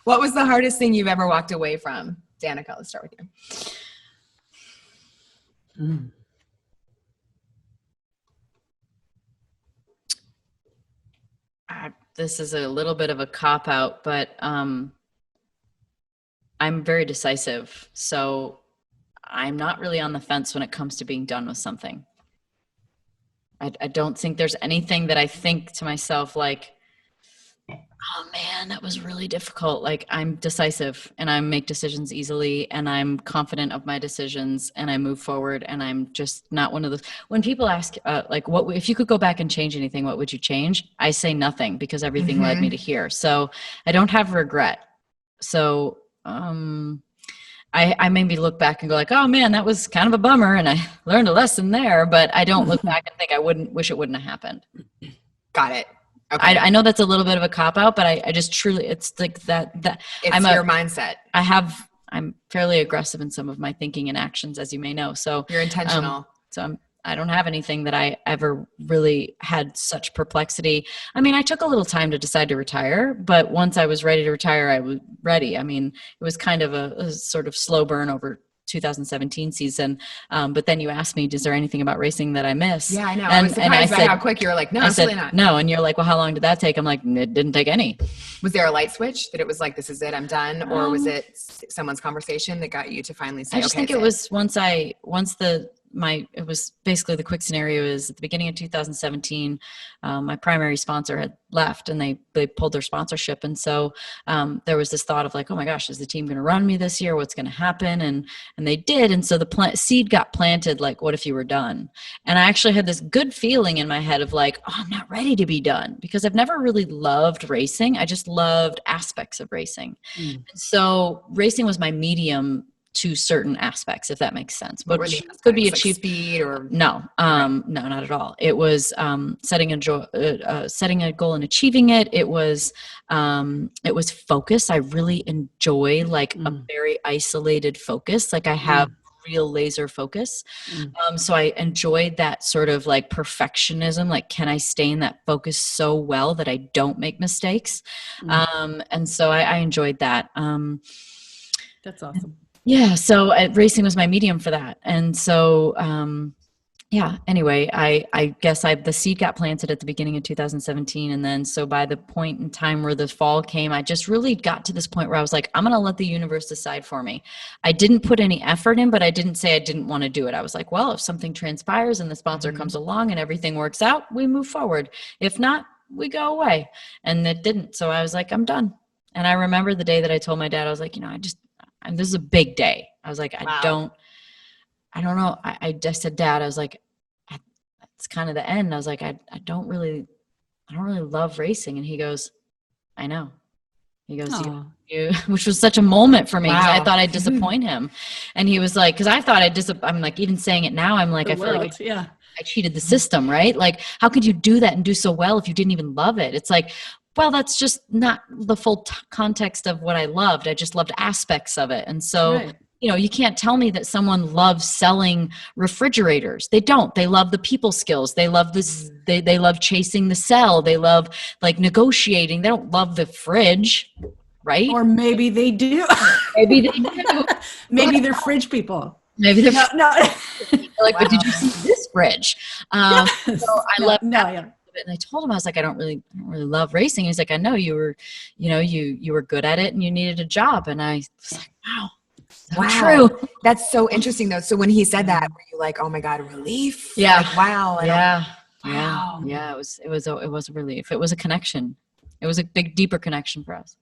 What was the hardest thing you've ever walked away from? Danica, let's start with you. This is a little bit of a cop-out, but I'm very decisive. So I'm not really on the fence when it comes to being done with something. I don't think there's anything that I think to myself like, oh man, that was really difficult. Like, I'm decisive and I make decisions easily and I'm confident of my decisions and I move forward, and I'm just not one of those. When people ask, like, what, if you could go back and change anything, what would you change? I say nothing, because everything led me to here. So I don't have regret. So, I maybe look back and go like, oh man, that was kind of a bummer and I learned a lesson there, but I don't look back and think wish it wouldn't have happened. Got it. Okay. I know that's a little bit of a cop-out, but I just truly, it's like that it's your mindset. I'm fairly aggressive in some of my thinking and actions, as you may know. So you're intentional. I don't have anything that I ever really had such perplexity. I mean, I took a little time to decide to retire, but once I was ready to retire, I was ready. I mean, it was kind of a sort of slow burn over 2017 season. But then you asked me, is there anything about racing that I miss? Yeah, I know. I was surprised by how quick you were like, no, absolutely not. No. And you're like, well, how long did that take? I'm like, it didn't take any. Was there a light switch that it was like, this is it, I'm done? Or was it someone's conversation that got you to finally say, I just think it was it was basically, the quick scenario is at the beginning of 2017, my primary sponsor had left and they pulled their sponsorship. And so there was this thought of like, oh my gosh, is the team going to run me this year? What's going to happen? And they did. And so the seed got planted, like, what if you were done? And I actually had this good feeling in my head of like, oh, I'm not ready to be done, because I've never really loved racing. I just loved aspects of racing. And so racing was my medium to certain aspects, if that makes sense. But could be achieved, like speed or no, no, not at all. It was setting a goal and achieving it. It was focus. I really enjoy like a very isolated focus. Like I have real laser focus. So I enjoyed that sort of like perfectionism. Like, can I stay in that focus so well that I don't make mistakes? And so I enjoyed that. That's awesome. Yeah. So racing was my medium for that. And so, anyway, I guess the seed got planted at the beginning of 2017. And then, so by the point in time where the fall came, I just really got to this point where I was like, I'm going to let the universe decide for me. I didn't put any effort in, but I didn't say I didn't want to do it. I was like, well, if something transpires and the sponsor comes along and everything works out, we move forward. If not, we go away. And it didn't. So I was like, I'm done. And I remember the day that I told my dad, I was like, and this is a big day. I was like, I don't know. I just said, Dad, I was like, it's kind of the end. I was like, I don't really love racing. And he goes, I know. He goes, you, which was such a moment for me. I thought I'd disappoint him. And he was like, cause I thought I'm like, even saying it now, I'm like, I feel like I cheated the system, right? Like, how could you do that and do so well if you didn't even love it? It's like, well, that's just not the full context of what I loved. I just loved aspects of it. And so, you can't tell me that someone loves selling refrigerators. They don't. They love the people skills. They love this. They love chasing the sell. They love like negotiating. They don't love the fridge, right? Or maybe they do. Maybe they do. Maybe they're fridge people. Maybe they're no. Like, but did you see this fridge? So I love that. And I told him, I was like, I don't really love racing. He's like, I know you were good at it and you needed a job. And I was like, wow. True. That's so interesting though. So when he said that, were you like, oh my God, relief? Yeah. Like, wow. Yeah. It was a relief. It was a connection. It was a big, deeper connection for us.